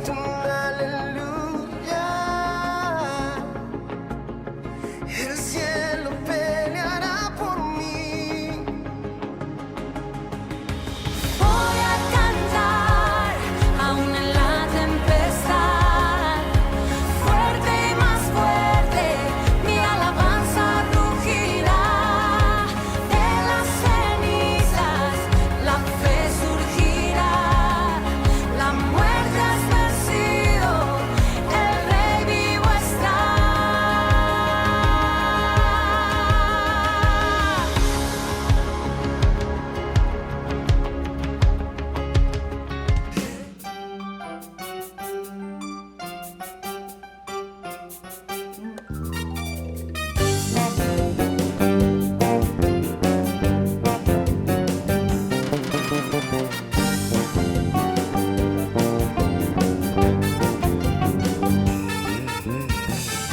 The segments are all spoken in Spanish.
canto un aleluya. El cielo peleará por mí. Voy a cantar aún en la tempestad, fuerte y más fuerte, mi alabanza rugirá. De las cenizas la fe surgirá, la muerte has vencido, el Rey vivo está.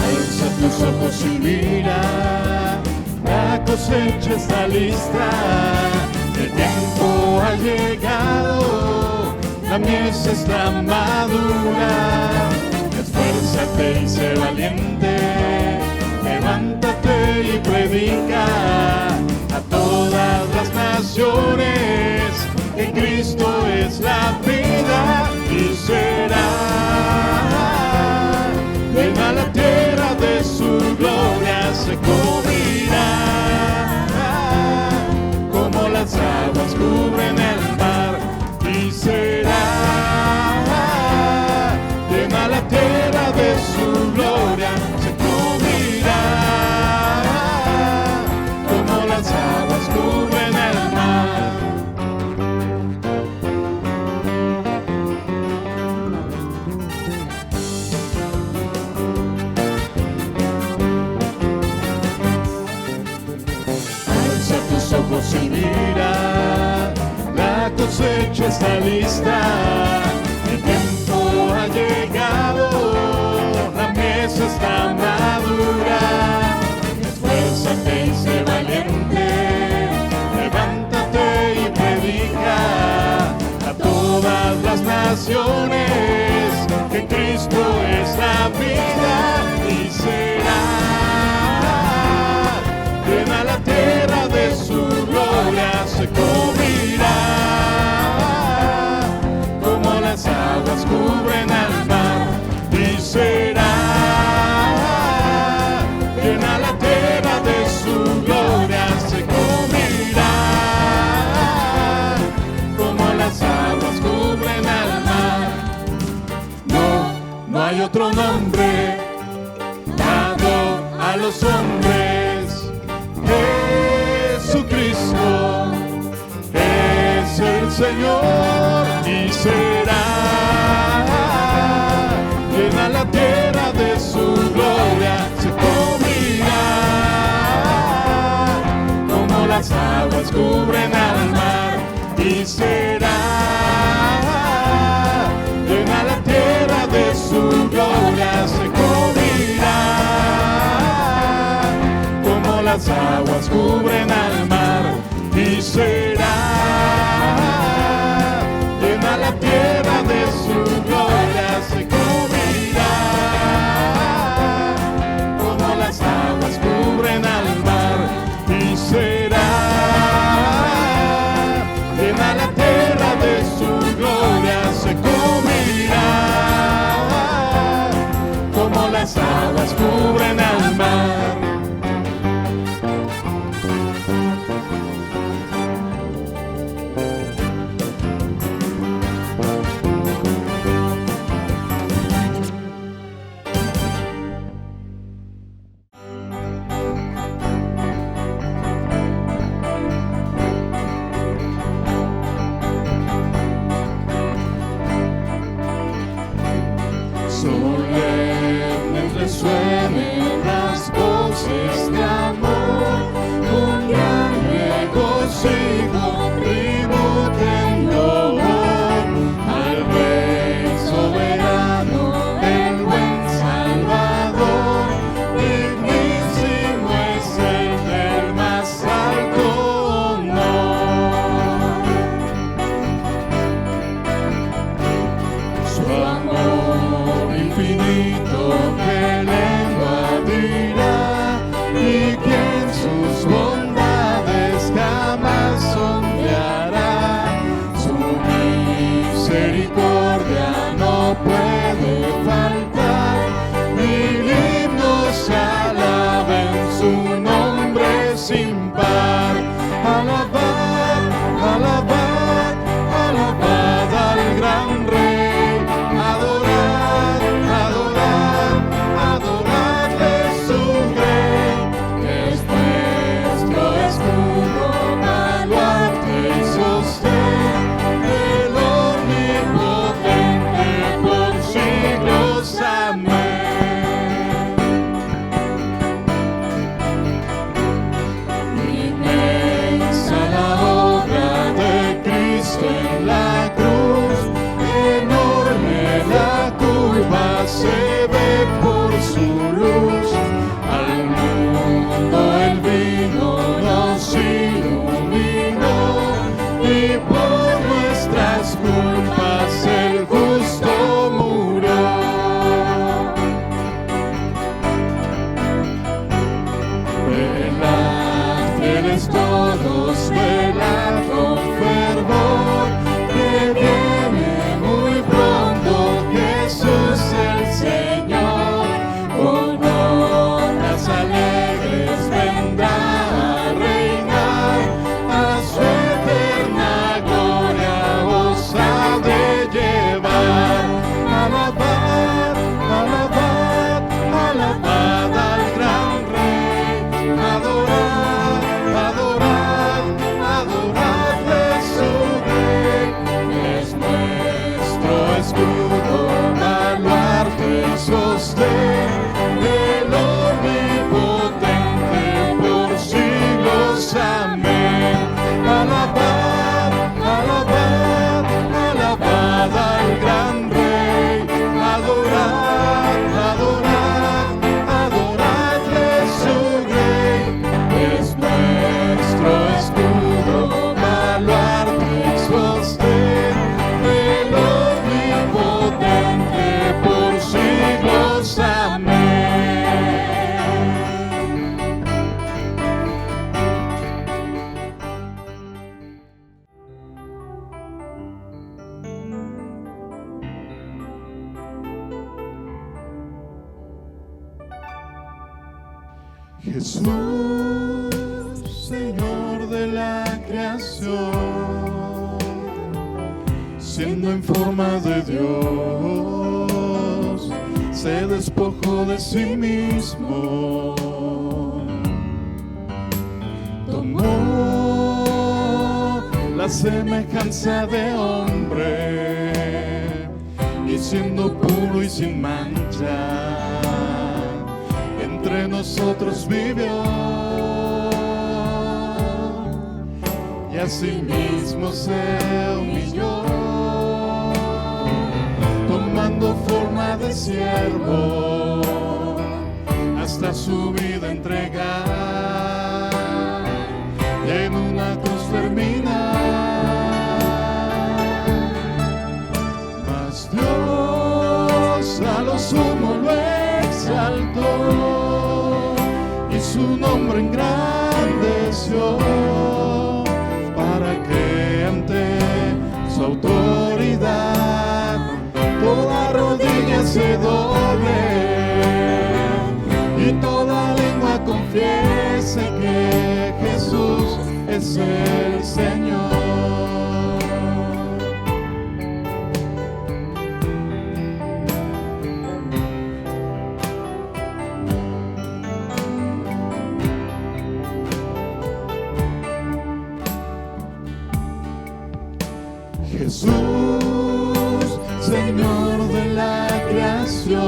Alza tus ojos y mira, la cosecha está lista, el tiempo ha llegado, la mies está madura. Esfuérzate y sé valiente, levántate y predica a todas las naciones que Cristo es la vida y será llena la tierra de su gloria, se cubrirá como las aguas cubren el mar y será llena la tierra de su gloria, se cubrirá como las aguas cubren el mar. Alza tus ojos y mira, la cosecha está lista, el tiempo ha llegado, la mesa está madura. Esfuérzate y sé valiente, levántate y predica a todas las naciones que Cristo es la vida y será llena la tierra de su gloria, se cubrirá como las aguas cubren al mar y será llena la tierra de su gloria, se cubrirá como las aguas cubren al mar. No hay otro nombre dado a los hombres, Jesucristo es el Señor y será llena la tierra de su gloria, se cubrirá como las aguas cubren al mar y será llena la tierra de su gloria, se cubrirá como las aguas cubren al mar y será llena la tierra de su gloria, se cubrirá como las aguas cubren al mar y será llena la tierra de su gloria, se cubrirá como las aguas cubren al mar. Solemnes resuenen las voces de amor, con gran regocijo tributando al Rey soberano, el buen Salvador, dignísimo es el del más alto honor. Su amor misericordia no puede faltar. Mil himnos alaben su nombre sin par. Alabad, alabad, alabad al gran Rey. Adorad, adorad, adoradle su Rey. Es nuestro escudo, baluarte y sostén, el omnipotente por siglos. Amén. Inmensa la obra de Cristo en la cruz, enorme la culpa se ve por su luz. Al mundo el vino nos iluminó y por nuestras culpas el justo murió. Velad, fieles todos, velad con fervor, que viene muy pronto Jesús el Señor. Con notas alegres vendrá a reinar, a su eterna gloria os ha de llevar. Alabad, alabad, alabad al gran Rey. Adorad, adorad, adoradle su Rey. Es nuestro escudo, baluarte y sostén, el omnipotente por siglos. Amén. Alabad, alabad, alabad al gran Rey. Adorad, adorad, adoradle su Rey. Es nuestro escudo, baluarte y sostén, el omnipotente por siglos. Amén. Jesús, Señor de la creación, siendo en forma de Dios, se despojó de sí mismo, tomó la semejanza de hombre y siendo puro y sin mancha, entre nosotros vivió, y asimismo se humilló, tomando forma de siervo, hasta su vida entregar, y en una cruz terminar. Mas Dios a lo sumo lo exaltó, y su nombre engrandeció, para que ante su autoridad toda rodilla se doble y toda lengua confiese que Jesús es el Señor. Jesús, Señor de la creación,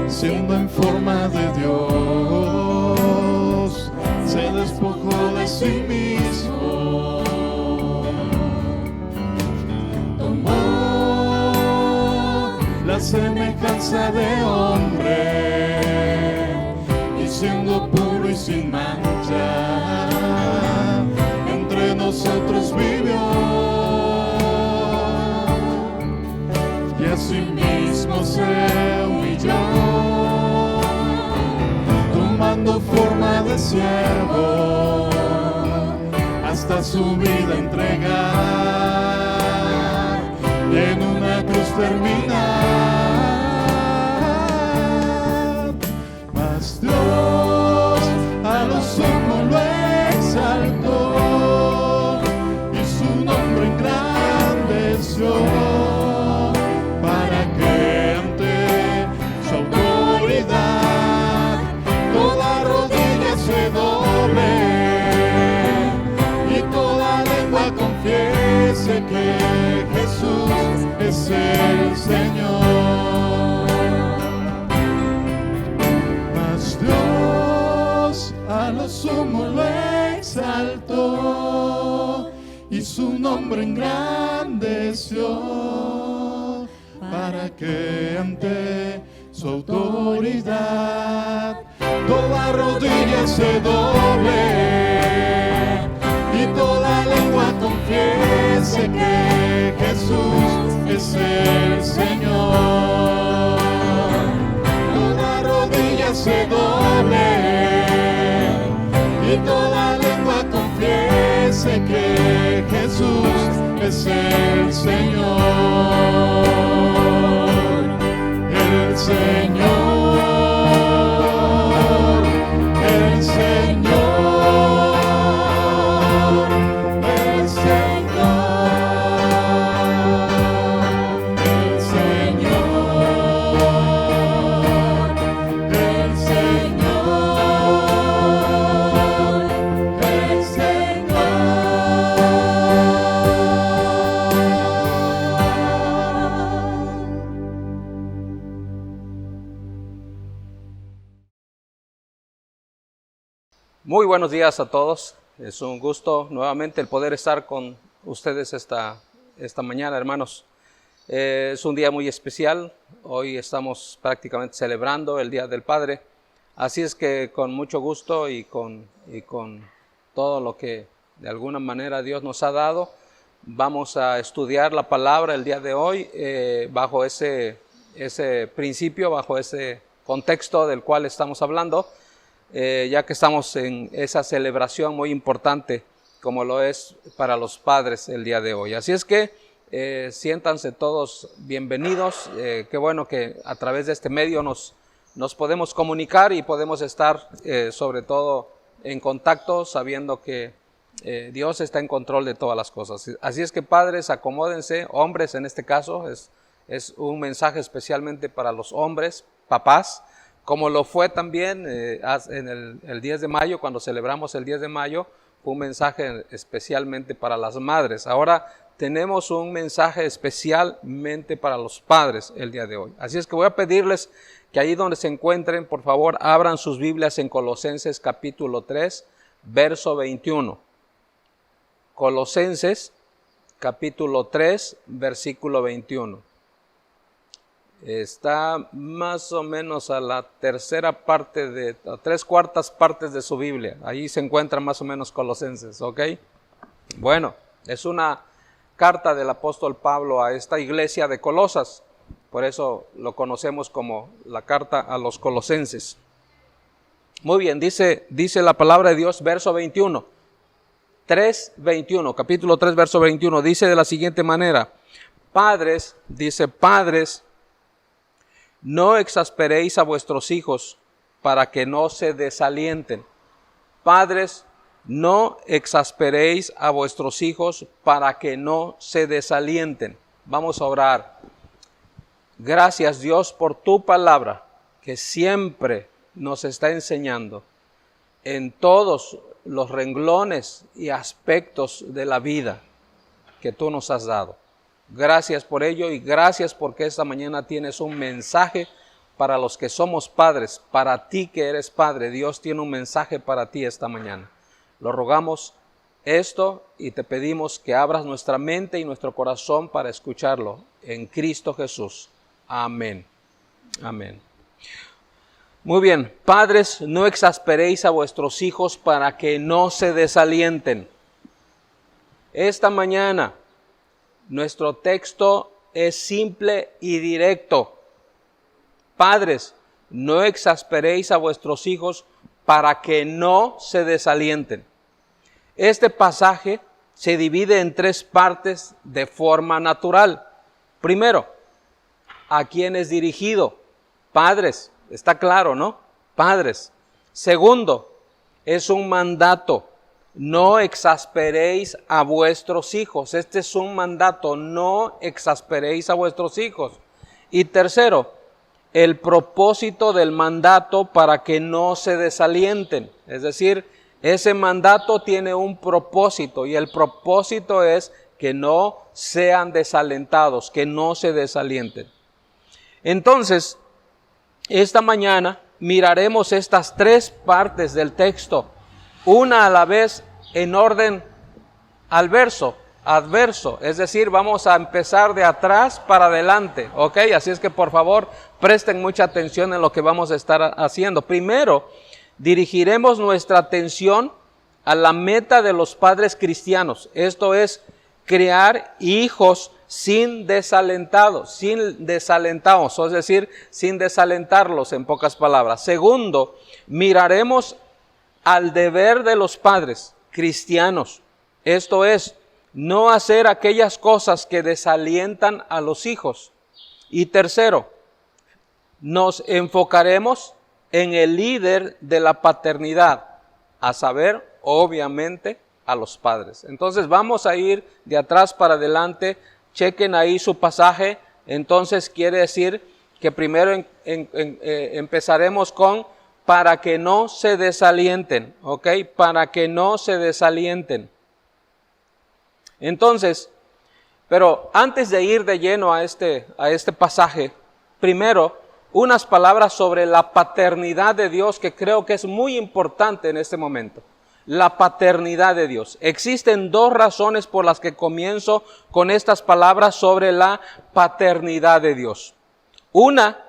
siendo en forma de Dios, se despojó de sí mismo, tomó la semejanza de hombre, y siendo puro y sin mancha, entre nosotros vivió, y asimismo se humilló, tomando forma de siervo, hasta su vida entregar, en una cruz terminar. Mas Dios a lo sumo lo exaltó y su nombre engrandeció, para que ante su autoridad toda rodilla se doble y toda lengua confiese que Jesús es el Señor. Mas Dios a lo sumo lo exaltó y su nombre engrandeció, para que ante su autoridad toda rodilla se doble y toda lengua confiese que Jesús es el Señor. Toda rodilla se doble y toda lengua confiese que Jesús es el Señor. El Señor, el Señor, el Señor, el Señor, el Señor, el Muy buenos días a todos. Es un gusto nuevamente el poder estar con ustedes esta mañana, hermanos. Es un día muy especial. Hoy estamos prácticamente celebrando el Día del Padre. Así es que con mucho gusto y con todo lo que de alguna manera Dios nos ha dado, vamos a estudiar la palabra el día de hoy bajo ese principio, bajo ese contexto del cual estamos hablando. Ya que estamos en esa celebración muy importante como lo es para los padres el día de hoy. Así es que siéntanse todos bienvenidos. Qué bueno que a través de este medio nos podemos comunicar y podemos estar sobre todo en contacto, sabiendo que Dios está en control de todas las cosas. Así es que padres, acomódense, hombres en este caso, es un mensaje especialmente para los hombres, papás, como lo fue también en el 10 de mayo, cuando celebramos el 10 de mayo, fue un mensaje especialmente para las madres. Ahora tenemos un mensaje especialmente para los padres el día de hoy. Así es que voy a pedirles que ahí donde se encuentren, por favor, abran sus Biblias en Colosenses capítulo 3, verso 21. Colosenses capítulo 3, versículo 21. Está más o menos a la tercera parte a 3/4 partes de su Biblia. Ahí se encuentra más o menos Colosenses, ¿ok? Bueno, es una carta del apóstol Pablo a esta iglesia de Colosas. Por eso lo conocemos como la carta a los Colosenses. Muy bien, dice la palabra de Dios, verso 21. 3:21, capítulo 3, verso 21, dice de la siguiente manera: Padres, dice, padres, no exasperéis a vuestros hijos para que no se desalienten. Padres, no exasperéis a vuestros hijos para que no se desalienten. Vamos a orar. Gracias, Dios, por tu palabra que siempre nos está enseñando en todos los renglones y aspectos de la vida que tú nos has dado. Gracias por ello y gracias porque esta mañana tienes un mensaje para los que somos padres, para ti que eres padre. Dios tiene un mensaje para ti esta mañana. Lo rogamos esto y te pedimos que abras nuestra mente y nuestro corazón para escucharlo en Cristo Jesús. Amén. Amén. Muy bien, padres, no exasperéis a vuestros hijos para que no se desalienten. Esta mañana nuestro texto es simple y directo. Padres, no exasperéis a vuestros hijos para que no se desalienten. Este pasaje se divide en 3 partes de forma natural. Primero, ¿a quién es dirigido? Padres, está claro, ¿no? Padres. Segundo, es un mandato. No exasperéis a vuestros hijos. Este es un mandato. No exasperéis a vuestros hijos. Y tercero, el propósito del mandato para que no se desalienten. Es decir, ese mandato tiene un propósito y el propósito es que no sean desalentados, que no se desalienten. Entonces, esta mañana miraremos estas tres partes del texto, una a la vez en orden adverso, es decir, vamos a empezar de atrás para adelante, ¿ok? Así es que por favor presten mucha atención en lo que vamos a estar haciendo. Primero, dirigiremos nuestra atención a la meta de los padres cristianos, esto es, crear hijos sin desalentados, es decir, sin desalentarlos en pocas palabras. Segundo, miraremos al deber de los padres cristianos, esto es, no hacer aquellas cosas que desalientan a los hijos. Y tercero, nos enfocaremos en el líder de la paternidad, a saber, obviamente, a los padres. Entonces vamos a ir de atrás para adelante, chequen ahí su pasaje, entonces quiere decir que primero empezaremos con para que no se desalienten, ¿ok? Para que no se desalienten. Entonces, pero antes de ir de lleno a este pasaje, primero, unas palabras sobre la paternidad de Dios que creo que es muy importante en este momento. La paternidad de Dios. Existen dos razones por las que comienzo con estas palabras sobre la paternidad de Dios. Una,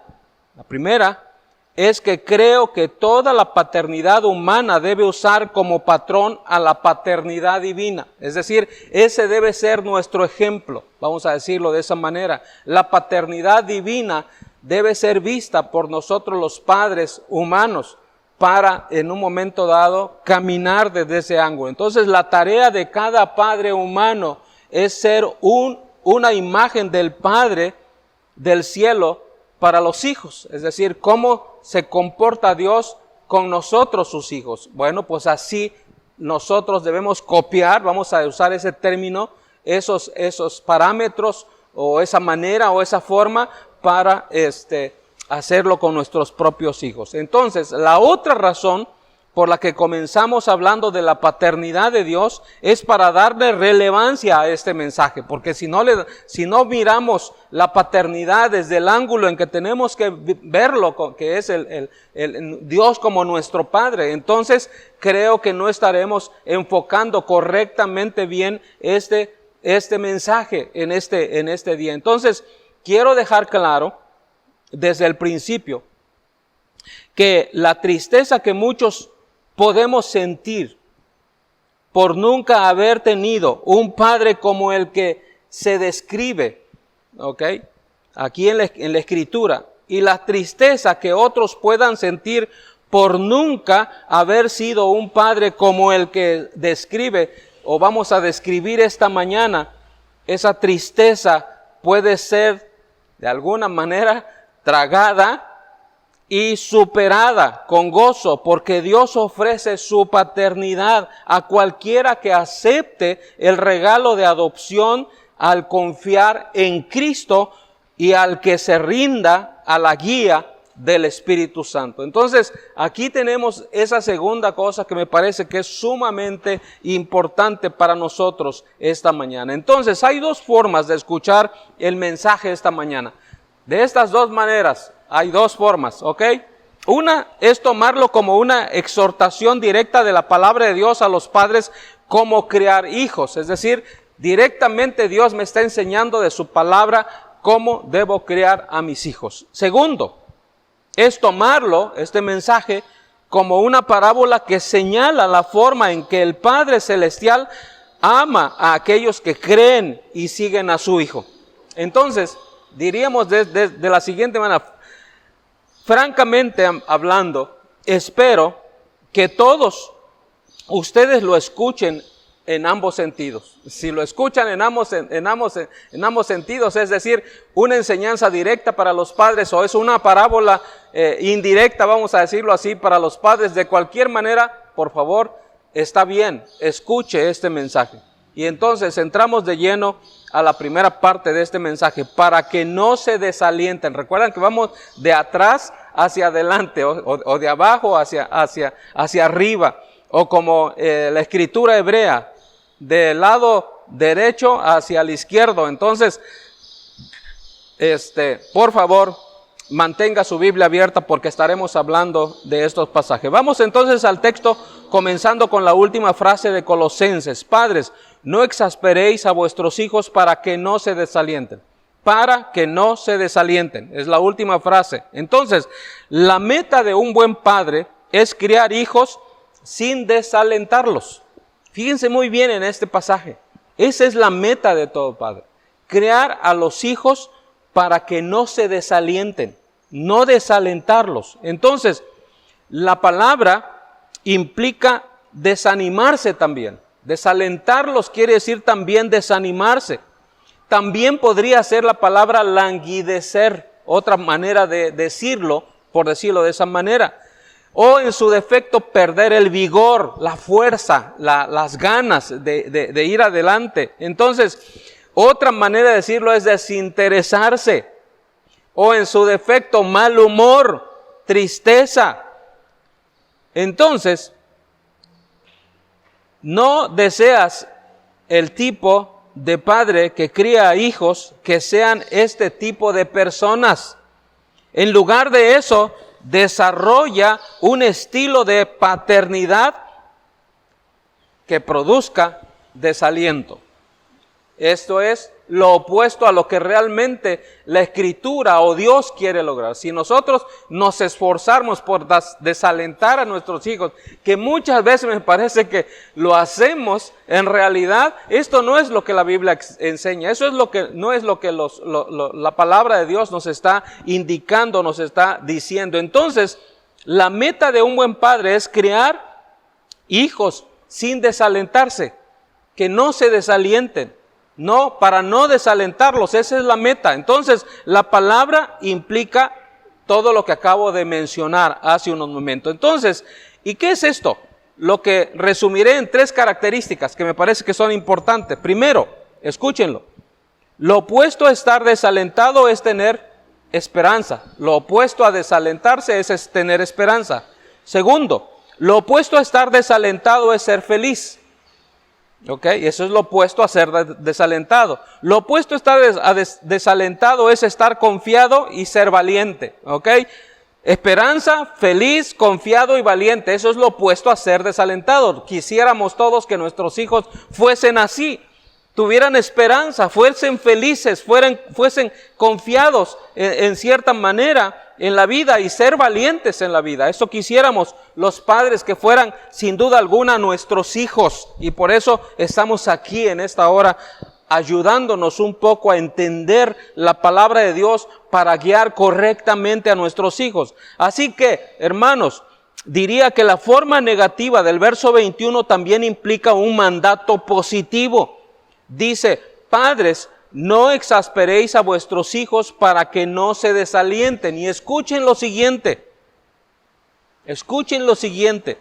la primera, es que creo que toda la paternidad humana debe usar como patrón a la paternidad divina. Es decir, ese debe ser nuestro ejemplo, vamos a decirlo de esa manera. La paternidad divina debe ser vista por nosotros los padres humanos para, en un momento dado, caminar desde ese ángulo. Entonces, la tarea de cada padre humano es ser una imagen del Padre del cielo para los hijos. Es decir, cómo se comporta Dios con nosotros, sus hijos. Bueno, pues así nosotros debemos copiar, vamos a usar ese término, esos parámetros o esa manera o esa forma para hacerlo con nuestros propios hijos. Entonces, la otra razón por la que comenzamos hablando de la paternidad de Dios es para darle relevancia a este mensaje, porque si no miramos la paternidad desde el ángulo en que tenemos que verlo, que es el Dios como nuestro Padre, entonces creo que no estaremos enfocando correctamente bien este mensaje en este día. Entonces, quiero dejar claro desde el principio que la tristeza que muchos podemos sentir por nunca haber tenido un padre como el que se describe, ¿ok? Aquí en la Escritura, y la tristeza que otros puedan sentir por nunca haber sido un padre como el que describe, o vamos a describir esta mañana, esa tristeza puede ser de alguna manera tragada y superada con gozo, porque Dios ofrece su paternidad a cualquiera que acepte el regalo de adopción al confiar en Cristo y al que se rinda a la guía del Espíritu Santo. Entonces, aquí tenemos esa segunda cosa que me parece que es sumamente importante para nosotros esta mañana. Entonces, hay dos formas de escuchar el mensaje esta mañana. De estas dos maneras, hay dos formas, ¿ok? Una es tomarlo como una exhortación directa de la palabra de Dios a los padres cómo criar hijos. Es decir, directamente Dios me está enseñando de su palabra cómo debo criar a mis hijos. Segundo, es tomarlo, este mensaje, como una parábola que señala la forma en que el Padre Celestial ama a aquellos que creen y siguen a su Hijo. Entonces, diríamos de la siguiente manera, francamente hablando, espero que todos ustedes lo escuchen en ambos sentidos. Si lo escuchan en ambos sentidos, es decir, una enseñanza directa para los padres o es una parábola indirecta, vamos a decirlo así, para los padres, de cualquier manera, por favor, está bien, escuche este mensaje. Y entonces entramos de lleno a la primera parte de este mensaje, para que no se desalienten. Recuerdan que vamos de atrás hacia adelante o de abajo hacia arriba, o como la escritura hebrea, del lado derecho hacia el izquierdo. Entonces, por favor, mantenga su Biblia abierta porque estaremos hablando de estos pasajes. Vamos entonces al texto, comenzando con la última frase de Colosenses. Padres, no exasperéis a vuestros hijos para que no se desalienten. Para que no se desalienten. Es la última frase. Entonces, la meta de un buen padre es criar hijos sin desalentarlos. Fíjense muy bien en este pasaje. Esa es la meta de todo padre. Crear a los hijos para que no se desalienten, no desalentarlos. Entonces, la palabra implica desanimarse también. Desalentarlos quiere decir también desanimarse. También podría ser la palabra languidecer, otra manera de decirlo, por decirlo de esa manera. O en su defecto perder el vigor, la fuerza, las ganas de ir adelante. Entonces, otra manera de decirlo es desinteresarse. O en su defecto mal humor, tristeza. Entonces, no deseas el tipo de padre que cría hijos que sean este tipo de personas. En lugar de eso, desarrolla un estilo de paternidad que produzca desaliento. Esto es lo opuesto a lo que realmente la Escritura o Dios quiere lograr. Si nosotros nos esforzamos por desalentar a nuestros hijos, que muchas veces me parece que lo hacemos, en realidad esto no es lo que la Biblia enseña. Eso es no es lo que la palabra de Dios nos está indicando, nos está diciendo. Entonces, la meta de un buen padre es criar hijos sin desalentarse, que no se desalienten. No, para no desalentarlos, esa es la meta. Entonces, la palabra implica todo lo que acabo de mencionar hace unos momentos. Entonces, ¿y qué es esto? Lo que resumiré en 3 características que me parece que son importantes. Primero, escúchenlo. Lo opuesto a estar desalentado es tener esperanza. Lo opuesto a desalentarse es tener esperanza. Segundo, lo opuesto a estar desalentado es ser feliz. ¿Ok? Y eso es lo opuesto a ser desalentado. Lo opuesto a estar desalentado es estar confiado y ser valiente. ¿Ok? Esperanza, feliz, confiado y valiente. Eso es lo opuesto a ser desalentado. Quisiéramos todos que nuestros hijos fuesen así. Tuvieran esperanza, fuesen felices, fuesen confiados en cierta manera en la vida y ser valientes en la vida. Eso quisiéramos los padres que fueran sin duda alguna nuestros hijos. Y por eso estamos aquí en esta hora ayudándonos un poco a entender la palabra de Dios para guiar correctamente a nuestros hijos. Así que, hermanos, diría que la forma negativa del verso 21 también implica un mandato positivo. Dice, padres, no exasperéis a vuestros hijos para que no se desalienten. Y escuchen lo siguiente. Escuchen lo siguiente.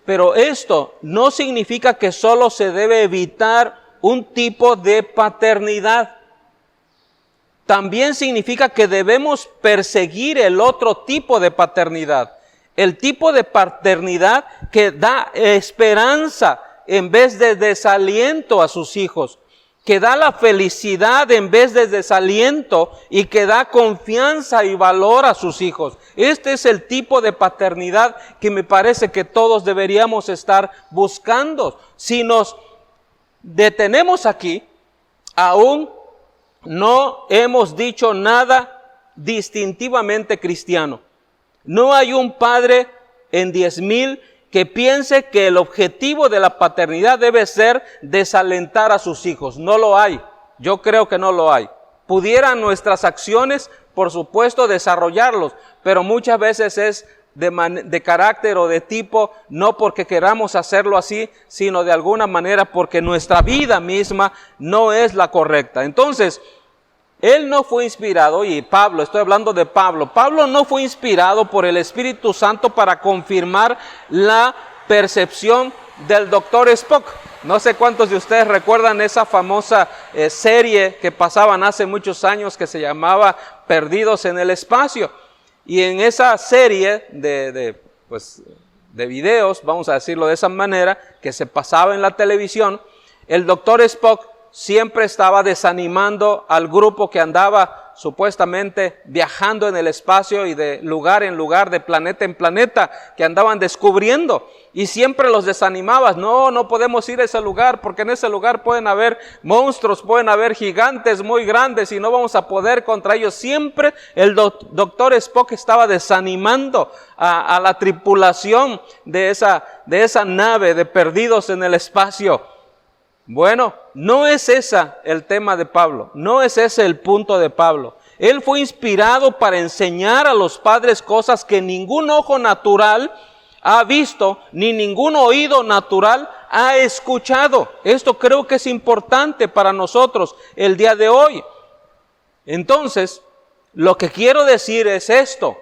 Pero esto no significa que solo se debe evitar un tipo de paternidad. También significa que debemos perseguir el otro tipo de paternidad. El tipo de paternidad que da esperanza en vez de desaliento a sus hijos, que da la felicidad en vez de desaliento y que da confianza y valor a sus hijos. Este es el tipo de paternidad que me parece que todos deberíamos estar buscando. Si nos detenemos aquí, aún no hemos dicho nada distintivamente cristiano. No hay un padre en 10,000 que piense que el objetivo de la paternidad debe ser desalentar a sus hijos. No lo hay. Yo creo que no lo hay. Pudieran nuestras acciones, por supuesto, desarrollarlos, pero muchas veces es de carácter o de tipo, no porque queramos hacerlo así, sino de alguna manera porque nuestra vida misma no es la correcta. Entonces, él no fue inspirado, y Pablo, estoy hablando de Pablo, Pablo no fue inspirado por el Espíritu Santo para confirmar la percepción del Dr. Spock. No sé cuántos de ustedes recuerdan esa famosa serie que pasaban hace muchos años que se llamaba Perdidos en el Espacio. Y en esa serie de videos, vamos a decirlo de esa manera, que se pasaba en la televisión, el Dr. Spock siempre estaba desanimando al grupo que andaba supuestamente viajando en el espacio y de lugar en lugar, de planeta en planeta, que andaban descubriendo. Y siempre los desanimabas, no podemos ir a ese lugar porque en ese lugar pueden haber monstruos, pueden haber gigantes muy grandes y no vamos a poder contra ellos. Siempre el Dr. Spock estaba desanimando a la tripulación de esa nave de Perdidos en el Espacio. Bueno, no es ese el tema de Pablo, no es ese el punto de Pablo. Él fue inspirado para enseñar a los padres cosas que ningún ojo natural ha visto, ni ningún oído natural ha escuchado. Esto creo que es importante para nosotros el día de hoy. Entonces, lo que quiero decir es esto.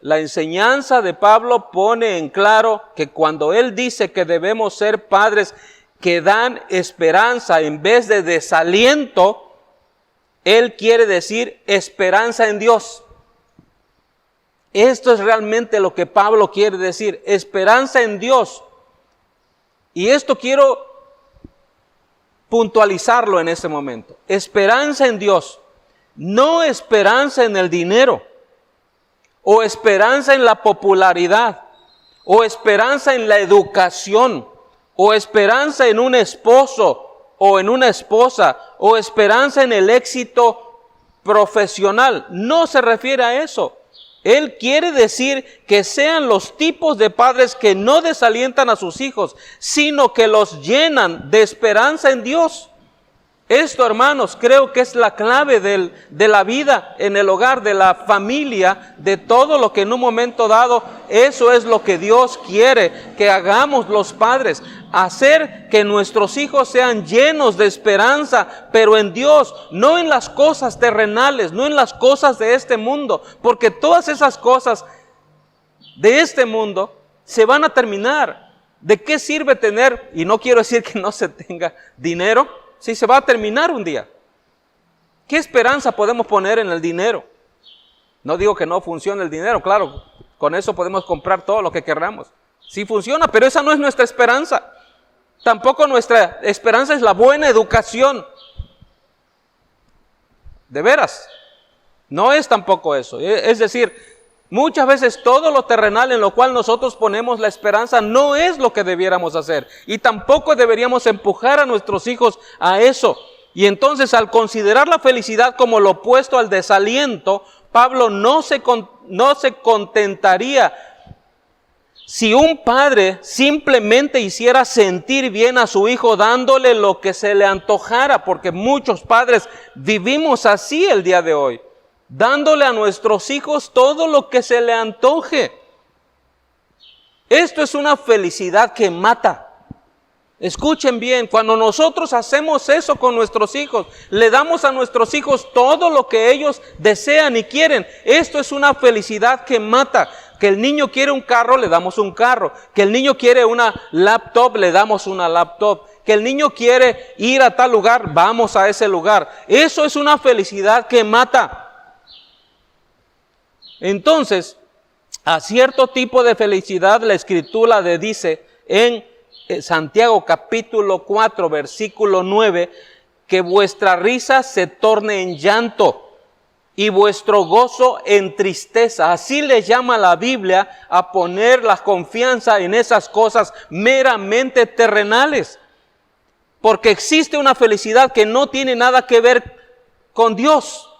La enseñanza de Pablo pone en claro que cuando él dice que debemos ser padres que dan esperanza en vez de desaliento, él quiere decir esperanza en Dios. Esto es realmente lo que Pablo quiere decir, esperanza en Dios. Y esto quiero puntualizarlo en este momento. Esperanza en Dios, no esperanza en el dinero, o esperanza en la popularidad, o esperanza en la educación, o esperanza en un esposo o en una esposa, o esperanza en el éxito profesional. No se refiere a eso. Él quiere decir que sean los tipos de padres que no desalientan a sus hijos, sino que los llenan de esperanza en Dios. Esto, hermanos, creo que es la clave de la vida en el hogar, de la familia, de todo lo que en un momento dado, eso es lo que Dios quiere que hagamos los padres. Hacer que nuestros hijos sean llenos de esperanza, pero en Dios, no en las cosas terrenales, no en las cosas de este mundo, porque todas esas cosas de este mundo se van a terminar. ¿De qué sirve tener? Y no quiero decir que no se tenga dinero, si se va a terminar un día. ¿Qué esperanza podemos poner en el dinero? No digo que no funcione el dinero, claro, con eso podemos comprar todo lo que queramos. Sí funciona, pero esa no es nuestra esperanza. Tampoco nuestra esperanza es la buena educación. De veras, no es tampoco eso. Es decir, muchas veces todo lo terrenal en lo cual nosotros ponemos la esperanza no es lo que debiéramos hacer. Y tampoco deberíamos empujar a nuestros hijos a eso. Y entonces, al considerar la felicidad como lo opuesto al desaliento, Pablo no se contentaría si un padre simplemente hiciera sentir bien a su hijo dándole lo que se le antojara, porque muchos padres vivimos así el día de hoy, dándole a nuestros hijos todo lo que se le antoje. Esto es una felicidad que mata. Escuchen bien, cuando nosotros hacemos eso con nuestros hijos, le damos a nuestros hijos todo lo que ellos desean y quieren. Esto es una felicidad que mata. Que el niño quiere un carro, le damos un carro. Que el niño quiere una laptop, le damos una laptop. Que el niño quiere ir a tal lugar, vamos a ese lugar. Eso es una felicidad que mata. Entonces, a cierto tipo de felicidad la Escritura le dice en Santiago capítulo 4 versículo 9, que vuestra risa se torne en llanto y vuestro gozo en tristeza. Así le llama la Biblia a poner la confianza en esas cosas meramente terrenales. Porque existe una felicidad que no tiene nada que ver con Dios.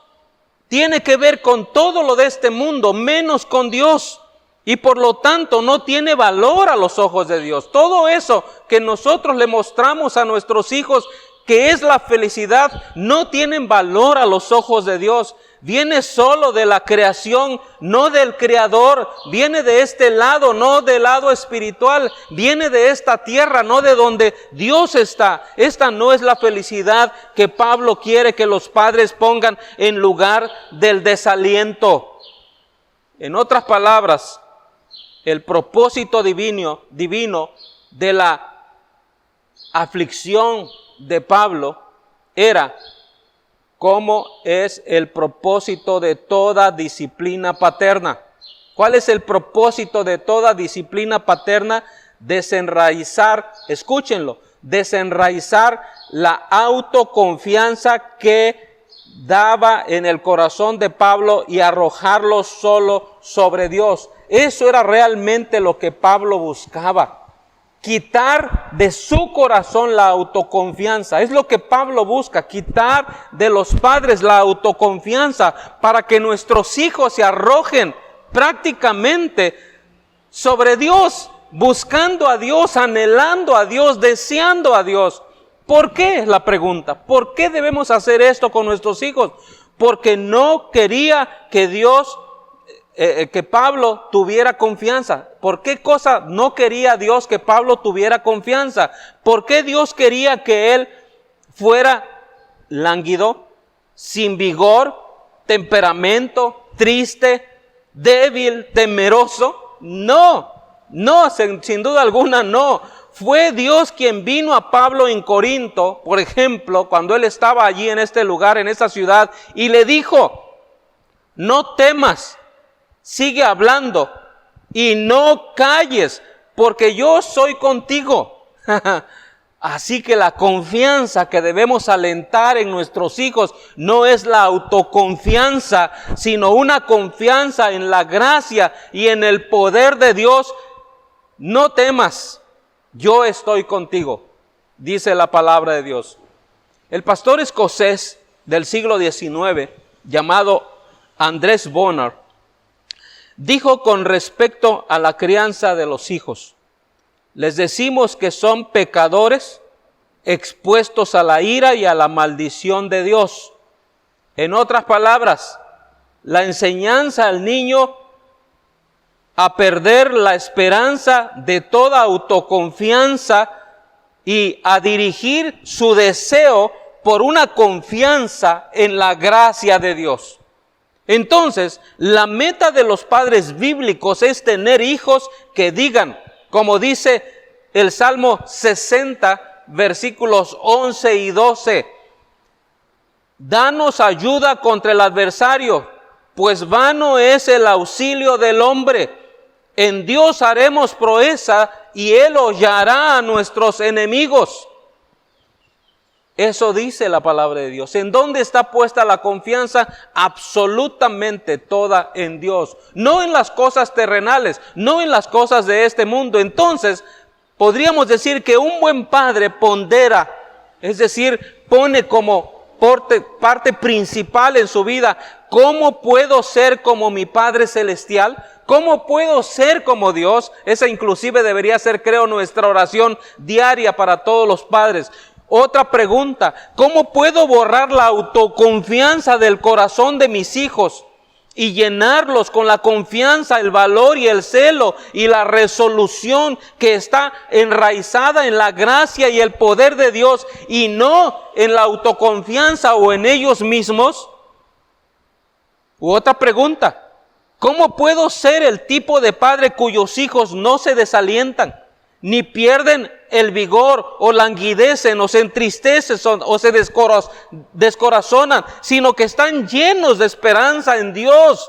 Tiene que ver con todo lo de este mundo, menos con Dios. Y por lo tanto no tiene valor a los ojos de Dios. Todo eso que nosotros le mostramos a nuestros hijos, que es la felicidad, no tienen valor a los ojos de Dios. viene solo de la creación, no del Creador, viene de este lado, no del lado espiritual, viene de esta tierra, no de donde Dios está. Esta no es la felicidad que Pablo quiere que los padres pongan en lugar del desaliento. En otras palabras, el propósito divino de la aflicción de Pablo era como es el propósito de toda disciplina paterna. ¿Cuál es el propósito de toda disciplina paterna? Desenraizar, escúchenlo, desenraizar la autoconfianza que daba en el corazón de Pablo y arrojarlo solo sobre Dios. Eso era realmente lo que Pablo buscaba. Quitar de su corazón la autoconfianza. Es lo que Pablo busca, quitar de los padres la autoconfianza para que nuestros hijos se arrojen prácticamente sobre Dios, buscando a Dios, anhelando a Dios, deseando a Dios. ¿Por qué? Es la pregunta. ¿Por qué debemos hacer esto con nuestros hijos? Porque no quería que que Pablo tuviera confianza. ¿Por qué cosa no quería Dios que Pablo tuviera confianza? ¿Por qué Dios quería que él fuera lánguido, sin vigor, temperamento, triste, débil, temeroso? No, sin duda alguna no. Fue Dios quien vino a Pablo en Corinto, por ejemplo, cuando él estaba allí en este lugar, en esta ciudad, y le dijo: no temas, sigue hablando y no calles, porque yo soy contigo. Así que la confianza que debemos alentar en nuestros hijos no es la autoconfianza, sino una confianza en la gracia y en el poder de Dios. No temas, yo estoy contigo, dice la palabra de Dios. El pastor escocés del siglo XIX, llamado Andrés Bonar, dijo con respecto a la crianza de los hijos: les decimos que son pecadores expuestos a la ira y a la maldición de Dios. En otras palabras, la enseñanza al niño a perder la esperanza de toda autoconfianza y a dirigir su deseo por una confianza en la gracia de Dios. Entonces, la meta de los padres bíblicos es tener hijos que digan, como dice el Salmo 60, versículos 11 y 12, danos ayuda contra el adversario, pues vano es el auxilio del hombre. En Dios haremos proeza y Él hollará a nuestros enemigos. Eso dice la palabra de Dios. ¿En dónde está puesta la confianza? Absolutamente toda en Dios. No en las cosas terrenales, no en las cosas de este mundo. Entonces, podríamos decir que un buen padre pondera, es decir, pone como parte principal en su vida: ¿cómo puedo ser como mi Padre Celestial? ¿Cómo puedo ser como Dios? Esa inclusive debería ser, creo, nuestra oración diaria para todos los padres. Otra pregunta: ¿cómo puedo borrar la autoconfianza del corazón de mis hijos y llenarlos con la confianza, el valor y el celo y la resolución que está enraizada en la gracia y el poder de Dios, y no en la autoconfianza o en ellos mismos? U otra pregunta: ¿cómo puedo ser el tipo de padre cuyos hijos no se desalientan, ni pierden el vigor, o languidecen, o se entristecen, o se descorazonan, sino que están llenos de esperanza en Dios,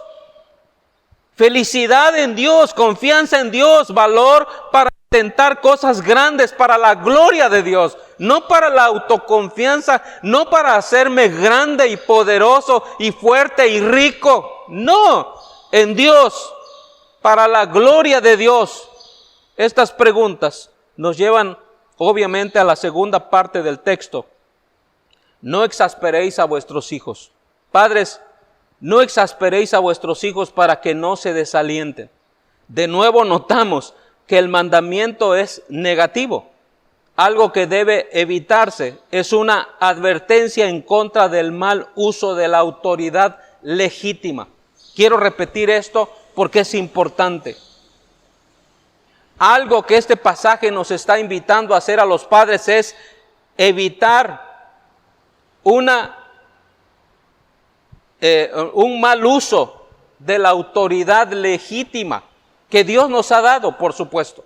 felicidad en Dios, confianza en Dios, valor para intentar cosas grandes para la gloria de Dios? No para la autoconfianza, no para hacerme grande y poderoso y fuerte y rico. No, en Dios, para la gloria de Dios. Estas preguntas nos llevan obviamente a la segunda parte del texto. No exasperéis a vuestros hijos. Padres, no exasperéis a vuestros hijos para que no se desalienten. De nuevo notamos que el mandamiento es negativo. Algo que debe evitarse. Es una advertencia en contra del mal uso de la autoridad legítima. Quiero repetir esto porque es importante. Algo que este pasaje nos está invitando a hacer a los padres es evitar un mal uso de la autoridad legítima que Dios nos ha dado, por supuesto.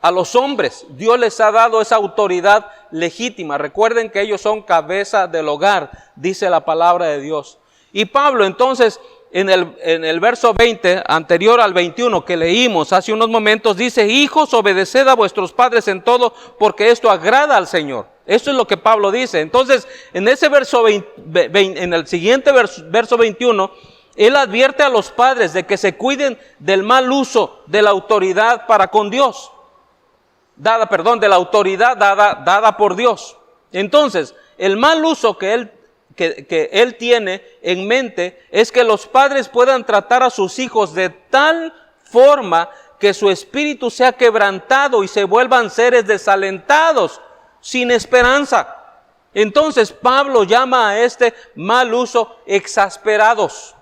A los hombres, Dios les ha dado esa autoridad legítima. Recuerden que ellos son cabeza del hogar, dice la palabra de Dios. Y Pablo, entonces, en el verso 20, anterior al 21 que leímos hace unos momentos, dice: hijos, obedeced a vuestros padres en todo, porque esto agrada al Señor. Eso es lo que Pablo dice. Entonces, en ese verso en el siguiente verso 21, él advierte a los padres de que se cuiden del mal uso de la autoridad para con Dios. De la autoridad dada por Dios. Entonces, el mal uso que él tiene en mente es que los padres puedan tratar a sus hijos de tal forma que su espíritu sea quebrantado y se vuelvan seres desalentados, sin esperanza. Entonces Pablo llama a este mal uso exasperados.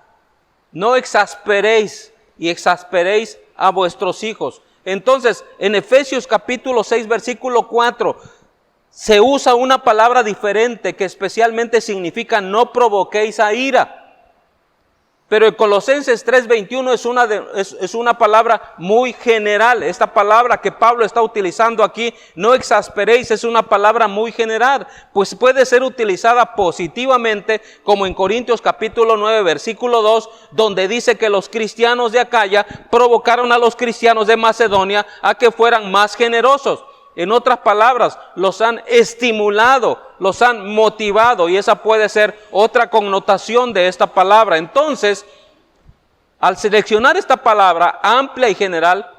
No exasperéis y exasperéis a vuestros hijos. Entonces, en Efesios capítulo 6, versículo 4, se usa una palabra diferente que especialmente significa no provoquéis a ira. Pero en Colosenses 3:21 es una palabra muy general. Esta palabra que Pablo está utilizando aquí, no exasperéis, es una palabra muy general, pues puede ser utilizada positivamente, como en Corintios capítulo 9, versículo 2, donde dice que los cristianos de Acaya provocaron a los cristianos de Macedonia a que fueran más generosos. En otras palabras, los han estimulado, los han motivado, y esa puede ser otra connotación de esta palabra. Entonces, al seleccionar esta palabra amplia y general,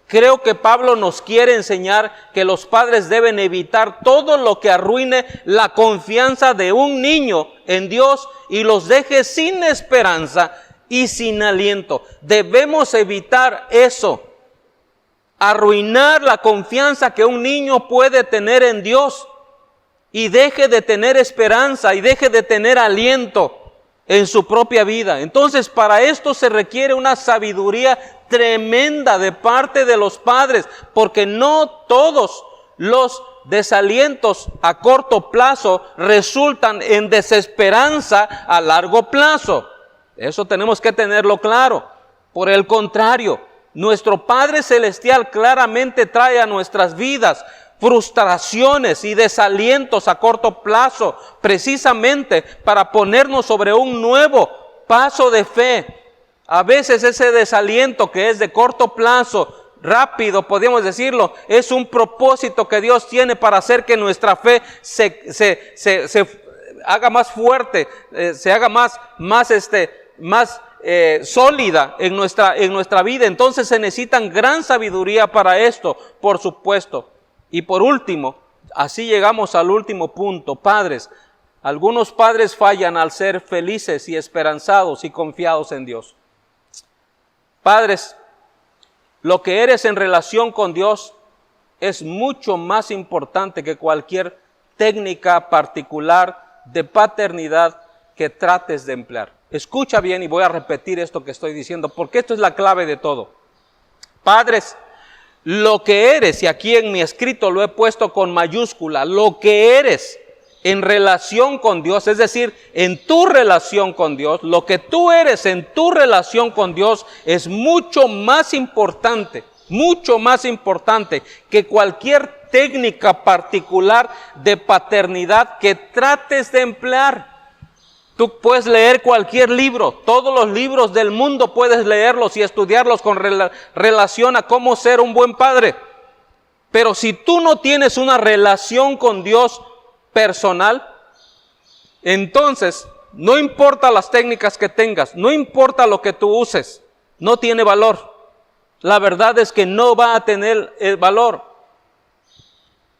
creo que Pablo nos quiere enseñar que los padres deben evitar todo lo que arruine la confianza de un niño en Dios y los deje sin esperanza y sin aliento. Debemos evitar eso. Arruinar la confianza que un niño puede tener en Dios y deje de tener esperanza y deje de tener aliento en su propia vida. Entonces, para esto se requiere una sabiduría tremenda de parte de los padres, porque no todos los desalientos a corto plazo resultan en desesperanza a largo plazo. Eso tenemos que tenerlo claro. Por el contrario, nuestro Padre Celestial claramente trae a nuestras vidas frustraciones y desalientos a corto plazo, precisamente para ponernos sobre un nuevo paso de fe. A veces ese desaliento que es de corto plazo, rápido, podríamos decirlo, es un propósito que Dios tiene para hacer que nuestra fe se haga más fuerte, se haga más sólida en nuestra vida. Entonces se necesitan gran sabiduría para esto, por supuesto. Y por último, así llegamos al último punto, padres. Algunos padres fallan al ser felices y esperanzados y confiados en Dios. Padres, lo que eres en relación con Dios es mucho más importante que cualquier técnica particular de paternidad que trates de emplear. Escucha bien y voy a repetir esto que estoy diciendo, porque esto es la clave de todo. Padres, lo que eres, y aquí en mi escrito lo he puesto con mayúscula, lo que eres en relación con Dios, es decir, en tu relación con Dios, lo que tú eres en tu relación con Dios es mucho más importante que cualquier técnica particular de paternidad que trates de emplear. Tú puedes leer cualquier libro, todos los libros del mundo puedes leerlos y estudiarlos con relación a cómo ser un buen padre. Pero si tú no tienes una relación con Dios personal, entonces no importa las técnicas que tengas, no importa lo que tú uses, no tiene valor. La verdad es que no va a tener el valor.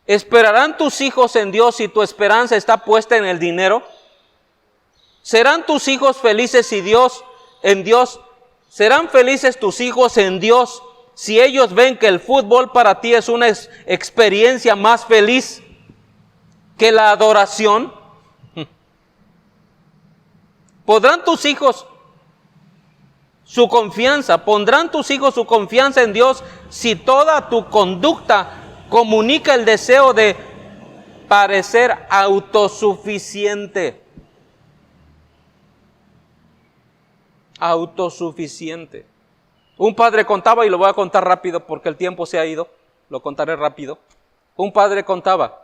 ¿Esperarán tus hijos en Dios si tu esperanza está puesta en el dinero? ¿Serán tus hijos felices en Dios? ¿Serán felices tus hijos en Dios si ellos ven que el fútbol para ti es una experiencia más feliz que la adoración? ¿Podrán tus hijos pondrán tus hijos su confianza en Dios si toda tu conducta comunica el deseo de parecer autosuficiente? Autosuficiente. Un padre contaba, y lo voy a contar rápido porque el tiempo se ha ido, lo contaré rápido. Un padre contaba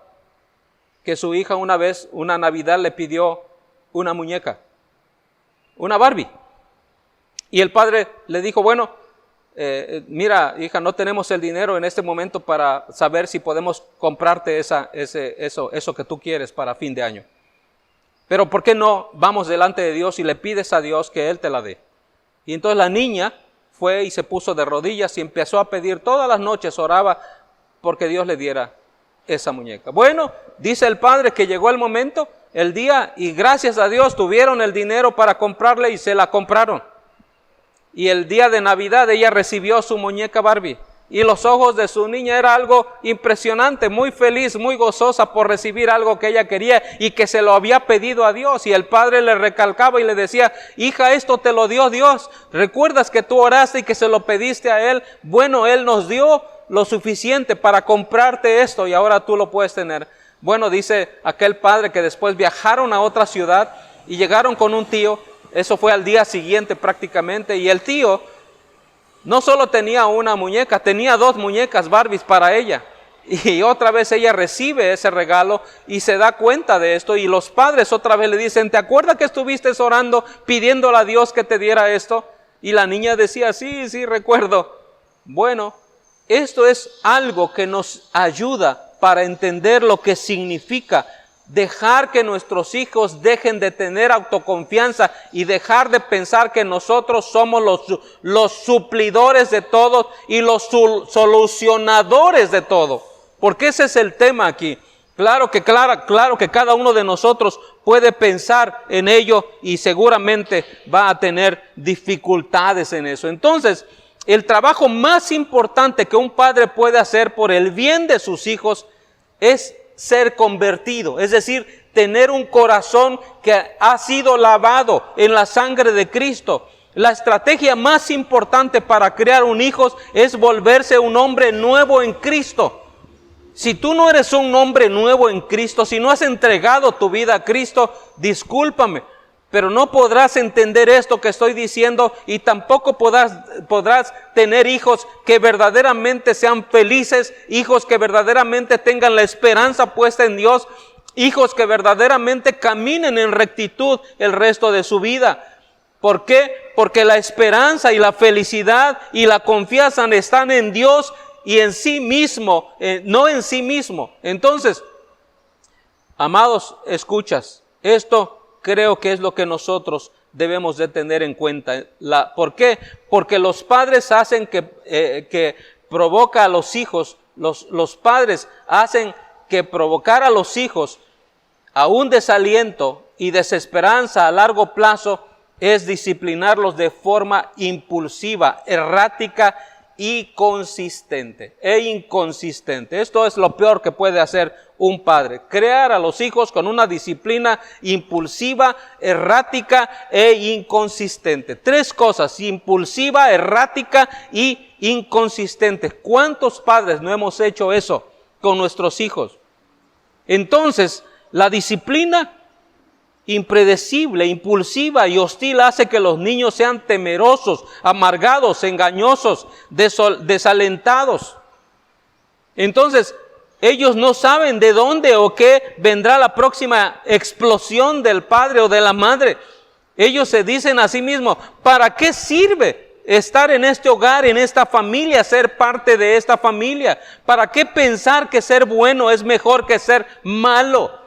que su hija una vez, una Navidad, le pidió una muñeca, una Barbie. Y el padre le dijo, bueno, mira, hija, no tenemos el dinero en este momento para saber si podemos comprarte eso que tú quieres para fin de año. Pero ¿por qué no vamos delante de Dios y le pides a Dios que Él te la dé? Y entonces la niña fue y se puso de rodillas y empezó a pedir todas las noches, oraba porque Dios le diera esa muñeca. Bueno, dice el padre que llegó el momento, el día, y gracias a Dios tuvieron el dinero para comprarle y se la compraron. Y el día de Navidad ella recibió su muñeca Barbie. Y los ojos de su niña era algo impresionante, muy feliz, muy gozosa por recibir algo que ella quería y que se lo había pedido a Dios. Y el padre le recalcaba y le decía, hija, esto te lo dio Dios. ¿Recuerdas que tú oraste y que se lo pediste a Él? Bueno, Él nos dio lo suficiente para comprarte esto y ahora tú lo puedes tener. Bueno, dice aquel padre que después viajaron a otra ciudad y llegaron con un tío. Eso fue al día siguiente prácticamente. Y el tío no solo tenía una muñeca, tenía 2 muñecas Barbies para ella. Y otra vez ella recibe ese regalo y se da cuenta de esto. Y los padres otra vez le dicen, ¿te acuerdas que estuviste orando pidiéndole a Dios que te diera esto? Y la niña decía, sí, recuerdo. Bueno, esto es algo que nos ayuda para entender lo que significa dejar que nuestros hijos dejen de tener autoconfianza y dejar de pensar que nosotros somos los suplidores de todo y los solucionadores de todo. Porque ese es el tema aquí. Claro que cada uno de nosotros puede pensar en ello y seguramente va a tener dificultades en eso. Entonces, el trabajo más importante que un padre puede hacer por el bien de sus hijos es ser convertido, es decir, tener un corazón que ha sido lavado en la sangre de Cristo. La estrategia más importante para crear un hijo es volverse un hombre nuevo en Cristo. Si tú no eres un hombre nuevo en Cristo, si no has entregado tu vida a Cristo, discúlpame, pero no podrás entender esto que estoy diciendo y tampoco podrás tener hijos que verdaderamente sean felices, hijos que verdaderamente tengan la esperanza puesta en Dios, hijos que verdaderamente caminen en rectitud el resto de su vida. ¿Por qué? Porque la esperanza y la felicidad y la confianza están en Dios y en sí mismo, no en sí mismo. Entonces, amados, escuchas, esto creo que es lo que nosotros debemos de tener en cuenta. ¿Por qué? Porque los padres hacen que provoca a los hijos, los padres hacen que provocar a los hijos a un desaliento y desesperanza a largo plazo es disciplinarlos de forma impulsiva, errática y inconsistente. Esto es lo peor que puede hacer un padre, crear a los hijos con una disciplina impulsiva, errática e inconsistente. 3 cosas: impulsiva, errática y inconsistente. ¿Cuántos padres no hemos hecho eso con nuestros hijos? Entonces, la disciplina impredecible, impulsiva y hostil hace que los niños sean temerosos, amargados, engañosos, desalentados. Entonces, ellos no saben de dónde o qué vendrá la próxima explosión del padre o de la madre. Ellos se dicen a sí mismos, ¿para qué sirve estar en este hogar, en esta familia, ser parte de esta familia? ¿Para qué pensar que ser bueno es mejor que ser malo?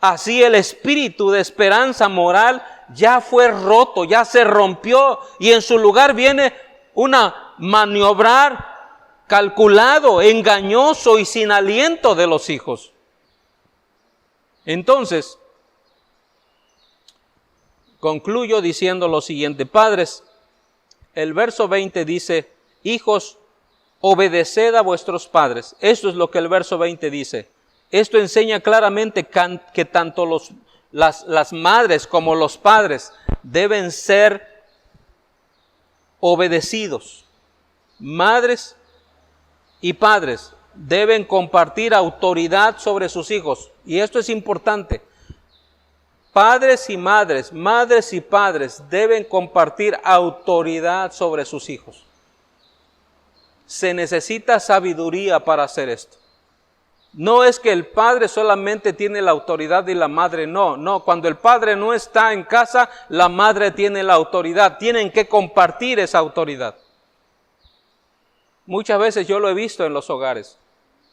Así el espíritu de esperanza moral ya fue roto, ya se rompió y en su lugar viene una maniobrar calculado, engañoso y sin aliento de los hijos. Entonces, concluyo diciendo lo siguiente. Padres, el verso 20 dice, hijos, obedeced a vuestros padres. Esto es lo que el verso 20 dice. Esto enseña claramente que tanto las madres como los padres deben ser obedecidos. Madres y padres deben compartir autoridad sobre sus hijos. Y esto es importante. Padres y madres, madres y padres deben compartir autoridad sobre sus hijos. Se necesita sabiduría para hacer esto. No es que el padre solamente tiene la autoridad y la madre no. Cuando el padre no está en casa, la madre tiene la autoridad. Tienen que compartir esa autoridad. Muchas veces yo lo he visto en los hogares.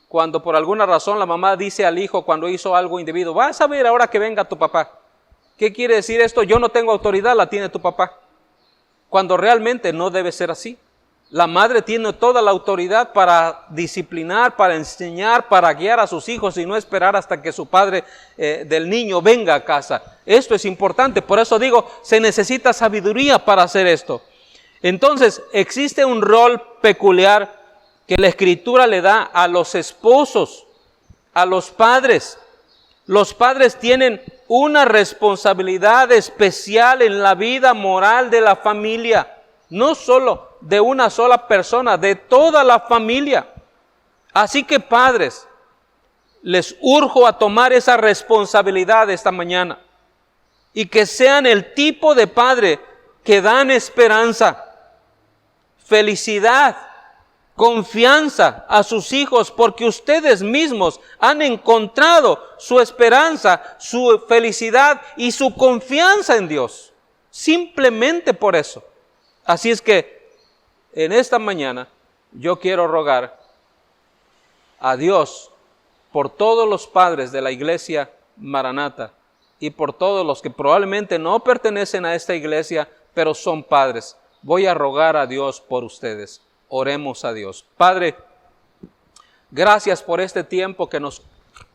Cuando por alguna razón la mamá dice al hijo cuando hizo algo indebido, vas a ver ahora que venga tu papá. ¿Qué quiere decir esto? Yo no tengo autoridad, la tiene tu papá. Cuando realmente no debe ser así. La madre tiene toda la autoridad para disciplinar, para enseñar, para guiar a sus hijos y no esperar hasta que su padre del niño venga a casa. Esto es importante, por eso digo, se necesita sabiduría para hacer esto. Entonces, existe un rol peculiar que la Escritura le da a los esposos, a los padres. Los padres tienen una responsabilidad especial en la vida moral de la familia, no solo de una sola persona, de toda la familia. Así que padres, les urjo a tomar esa responsabilidad esta mañana y que sean el tipo de padre que dan esperanza, felicidad, confianza a sus hijos, porque ustedes mismos han encontrado su esperanza, su felicidad y su confianza en Dios. Simplemente por eso. Así es que en esta mañana yo quiero rogar a Dios por todos los padres de la iglesia Maranata y por todos los que probablemente no pertenecen a esta iglesia, pero son padres. Voy a rogar a Dios por ustedes. Oremos a Dios. Padre, gracias por este tiempo que nos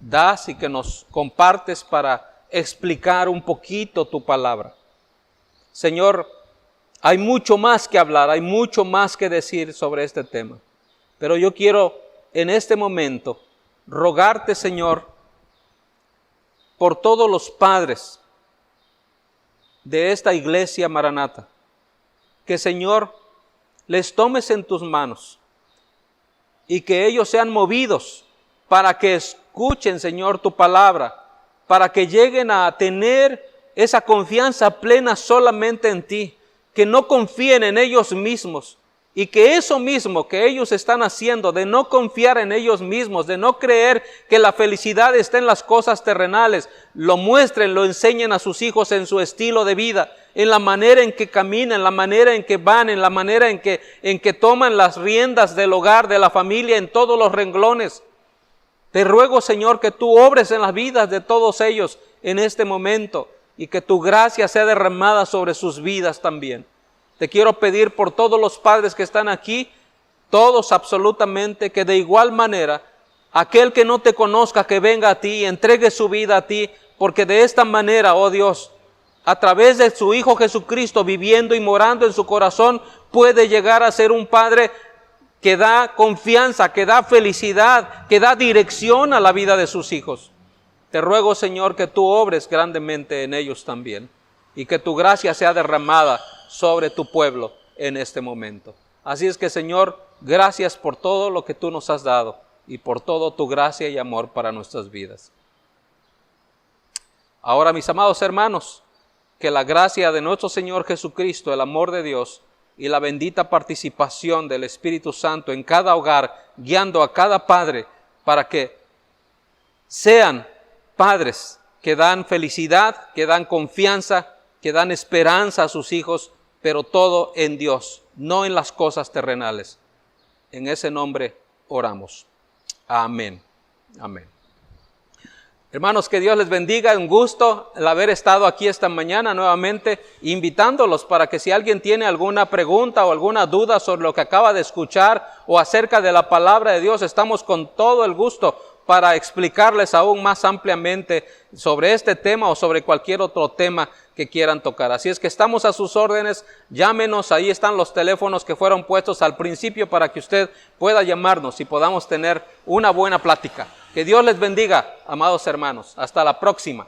das y que nos compartes para explicar un poquito tu palabra. Señor, hay mucho más que hablar, hay mucho más que decir sobre este tema. Pero yo quiero en este momento rogarte, Señor, por todos los padres de esta iglesia Maranata, que, Señor, les tomes en tus manos y que ellos sean movidos para que escuchen, Señor, tu palabra, para que lleguen a tener esa confianza plena solamente en ti, que no confíen en ellos mismos y que eso mismo que ellos están haciendo, de no confiar en ellos mismos, de no creer que la felicidad está en las cosas terrenales, lo muestren, lo enseñen a sus hijos en su estilo de vida, en la manera en que caminan, en la manera en que van, en la manera en que toman las riendas del hogar, de la familia, en todos los renglones. Te ruego, Señor, que tú obres en las vidas de todos ellos en este momento y que tu gracia sea derramada sobre sus vidas también. Te quiero pedir por todos los padres que están aquí, todos absolutamente, que de igual manera, aquel que no te conozca, que venga a ti, entregue su vida a ti, porque de esta manera, oh Dios, a través de su Hijo Jesucristo viviendo y morando en su corazón, puede llegar a ser un padre que da confianza, que da felicidad, que da dirección a la vida de sus hijos. Te ruego, Señor, que tú obres grandemente en ellos también y que tu gracia sea derramada sobre tu pueblo en este momento. Así es que, Señor, gracias por todo lo que tú nos has dado y por todo tu gracia y amor para nuestras vidas. Ahora, mis amados hermanos, que la gracia de nuestro Señor Jesucristo, el amor de Dios y la bendita participación del Espíritu Santo en cada hogar, guiando a cada padre para que sean padres que dan felicidad, que dan confianza, que dan esperanza a sus hijos, pero todo en Dios, no en las cosas terrenales. En ese nombre oramos. Amén. Amén. Hermanos, que Dios les bendiga. Un gusto el haber estado aquí esta mañana nuevamente, invitándolos para que si alguien tiene alguna pregunta o alguna duda sobre lo que acaba de escuchar o acerca de la palabra de Dios, estamos con todo el gusto para explicarles aún más ampliamente sobre este tema o sobre cualquier otro tema que quieran tocar. Así es que estamos a sus órdenes, llámenos, ahí están los teléfonos que fueron puestos al principio para que usted pueda llamarnos y podamos tener una buena plática. Que Dios les bendiga, amados hermanos. Hasta la próxima.